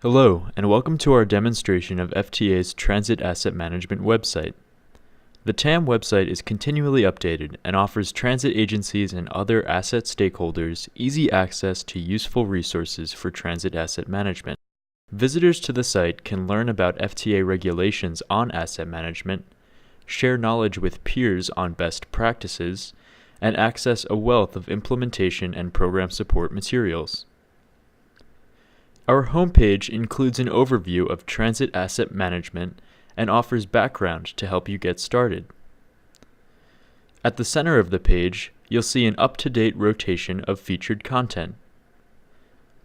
Hello, and welcome to our demonstration of FTA's Transit Asset Management website. The TAM website is continually updated and offers transit agencies and other asset stakeholders easy access to useful resources for transit asset management. Visitors to the site can learn about FTA regulations on asset management, share knowledge with peers on best practices, and access a wealth of implementation and program support materials. Our homepage includes an overview of transit asset management and offers background to help you get started. At the center of the page, you'll see an up-to-date rotation of featured content.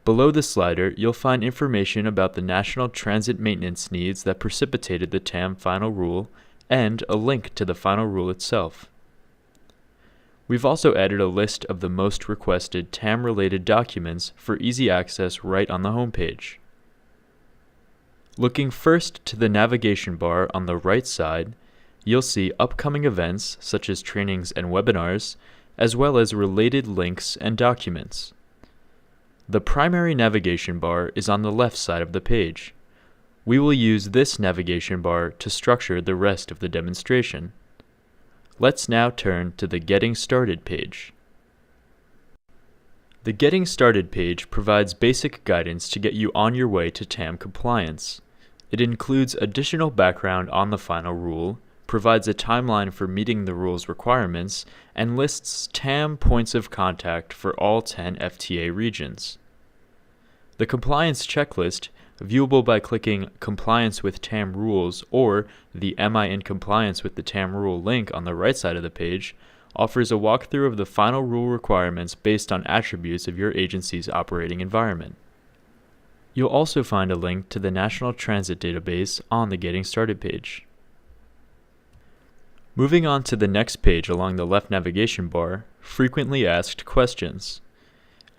Below the slider, you'll find information about the national transit maintenance needs that precipitated the TAM final rule and a link to the final rule itself. We've also added a list of the most requested TAM-related documents for easy access right on the homepage. Looking first to the navigation bar on the right side, you'll see upcoming events such as trainings and webinars, as well as related links and documents. The primary navigation bar is on the left side of the page. We will use this navigation bar to structure the rest of the demonstration. Let's now turn to the Getting Started page. The Getting Started page provides basic guidance to get you on your way to TAM compliance. It includes additional background on the final rule, provides a timeline for meeting the rule's requirements, and lists TAM points of contact for all 10 FTA regions. The compliance checklist, viewable by clicking Compliance with TAM Rules or the Am I in Compliance with the TAM Rule link on the right side of the page, offers a walkthrough of the final rule requirements based on attributes of your agency's operating environment. You'll also find a link to the National Transit Database on the Getting Started page. Moving on to the next page along the left navigation bar, Frequently Asked Questions.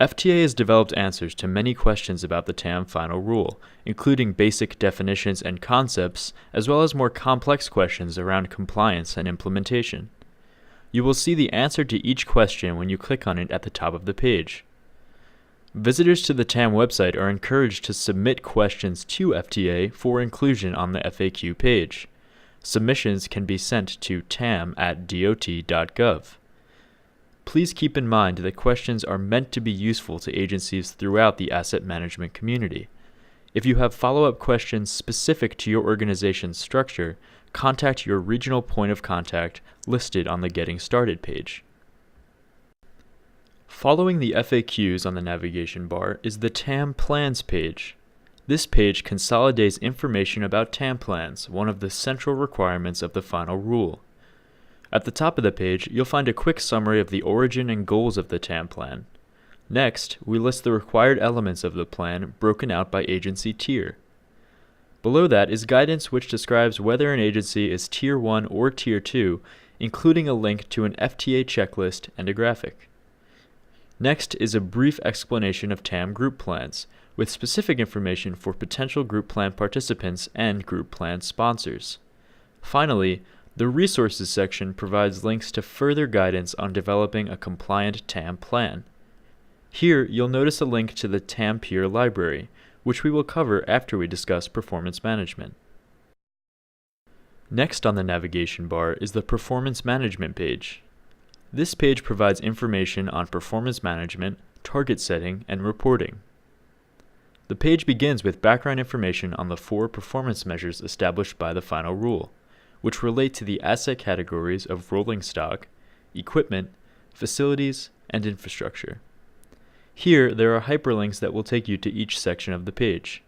FTA has developed answers to many questions about the TAM final rule, including basic definitions and concepts, as well as more complex questions around compliance and implementation. You will see the answer to each question when you click on it at the top of the page. Visitors to the TAM website are encouraged to submit questions to FTA for inclusion on the FAQ page. Submissions can be sent to tam@dot.gov. Please keep in mind that questions are meant to be useful to agencies throughout the asset management community. If you have follow-up questions specific to your organization's structure, contact your regional point of contact listed on the Getting Started page. Following the FAQs on the navigation bar is the TAM Plans page. This page consolidates information about TAM Plans, one of the central requirements of the final rule. At the top of the page, you'll find a quick summary of the origin and goals of the TAM plan. Next, we list the required elements of the plan broken out by agency tier. Below that is guidance which describes whether an agency is Tier 1 or Tier 2, including a link to an FTA checklist and a graphic. Next is a brief explanation of TAM group plans, with specific information for potential group plan participants and group plan sponsors. Finally, the Resources section provides links to further guidance on developing a compliant TAM plan. Here, you'll notice a link to the TAM Pier Library, which we will cover after we discuss performance management. Next on the navigation bar is the Performance Management page. This page provides information on performance management, target setting, and reporting. The page begins with background information on the 4 performance measures established by the final rule, which relate to the asset categories of rolling stock, equipment, facilities, and infrastructure. Here, there are hyperlinks that will take you to each section of the page.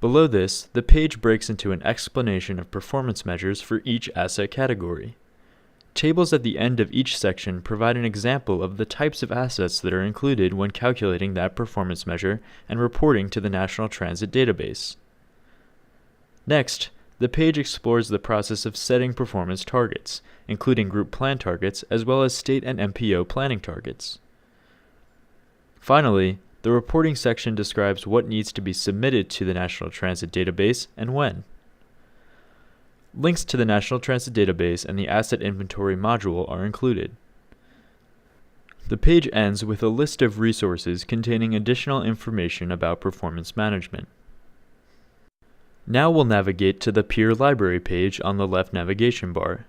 Below this, the page breaks into an explanation of performance measures for each asset category. Tables at the end of each section provide an example of the types of assets that are included when calculating that performance measure and reporting to the National Transit Database. Next, the page explores the process of setting performance targets, including group plan targets as well as state and MPO planning targets. Finally, the reporting section describes what needs to be submitted to the National Transit Database and when. Links to the National Transit Database and the Asset Inventory module are included. The page ends with a list of resources containing additional information about performance management. Now we'll navigate to the Pier Library page on the left navigation bar.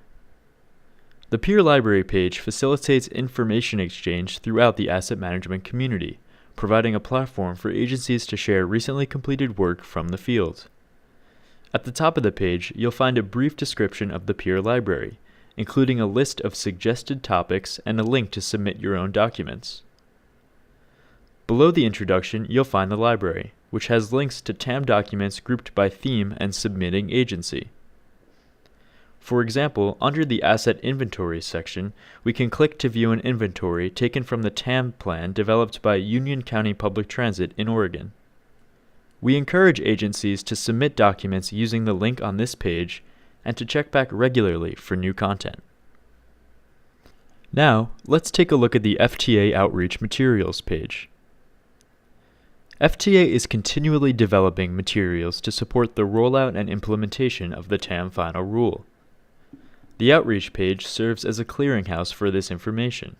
The Pier Library page facilitates information exchange throughout the asset management community, providing a platform for agencies to share recently completed work from the field. At the top of the page, you'll find a brief description of the Pier Library, including a list of suggested topics and a link to submit your own documents. Below the introduction, you'll find the library, which has links to TAM documents grouped by theme and submitting agency. For example, under the Asset Inventory section, we can click to view an inventory taken from the TAM plan developed by Union County Public Transit in Oregon. We encourage agencies to submit documents using the link on this page and to check back regularly for new content. Now, let's take a look at the FTA Outreach Materials page. FTA is continually developing materials to support the rollout and implementation of the TAM Final Rule. The Outreach page serves as a clearinghouse for this information.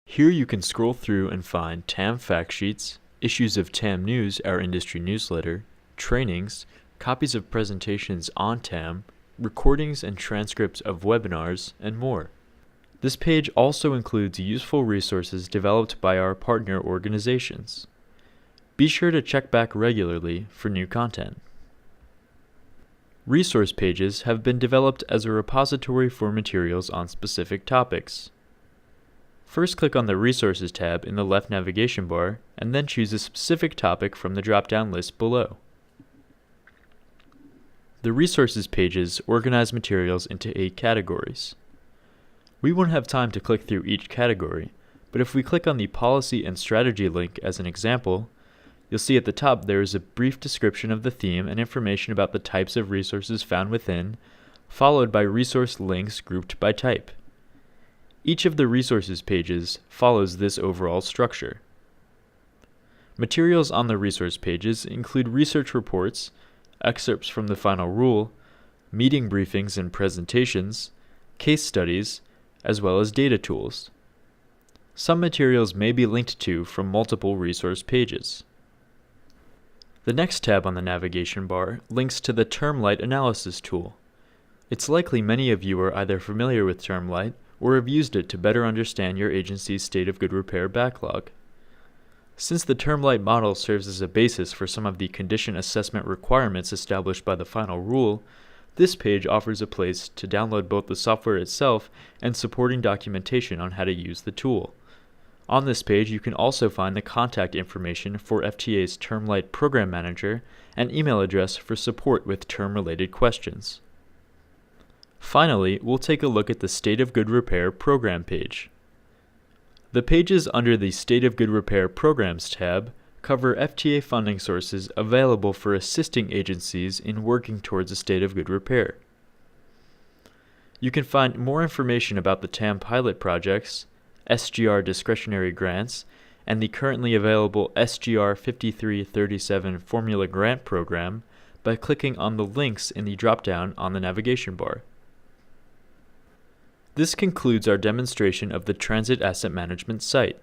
Here you can scroll through and find TAM fact sheets, issues of TAM News, our industry newsletter, trainings, copies of presentations on TAM, recordings and transcripts of webinars, and more. This page also includes useful resources developed by our partner organizations. Be sure to check back regularly for new content. Resource pages have been developed as a repository for materials on specific topics. First, click on the Resources tab in the left navigation bar, and then choose a specific topic from the drop-down list below. The Resources pages organize materials into 8 categories. We won't have time to click through each category, but if we click on the Policy and Strategy link as an example, you'll see at the top there is a brief description of the theme and information about the types of resources found within, followed by resource links grouped by type. Each of the Resources pages follows this overall structure. Materials on the resource pages include research reports, excerpts from the final rule, meeting briefings and presentations, case studies, as well as data tools. Some materials may be linked to from multiple resource pages. The next tab on the navigation bar links to the Termlight analysis tool. It's likely many of you are either familiar with Termlight or have used it to better understand your agency's state of good repair backlog. Since the Termlight model serves as a basis for some of the condition assessment requirements established by the final rule, this page offers a place to download both the software itself and supporting documentation on how to use the tool. On this page, you can also find the contact information for FTA's Termlight Program Manager and email address for support with term-related questions. Finally, we'll take a look at the State of Good Repair Program page. The pages under the State of Good Repair Programs tab cover FTA funding sources available for assisting agencies in working towards a state of good repair. You can find more information about the TAM pilot projects, SGR discretionary grants, and the currently available SGR 5337 Formula Grant Program by clicking on the links in the drop-down on the navigation bar. This concludes our demonstration of the Transit Asset Management site.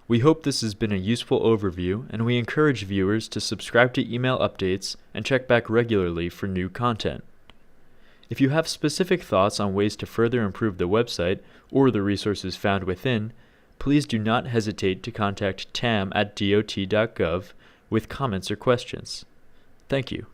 We hope this has been a useful overview, and we encourage viewers to subscribe to email updates and check back regularly for new content. If you have specific thoughts on ways to further improve the website or the resources found within, please do not hesitate to contact tam@dot.gov with comments or questions. Thank you.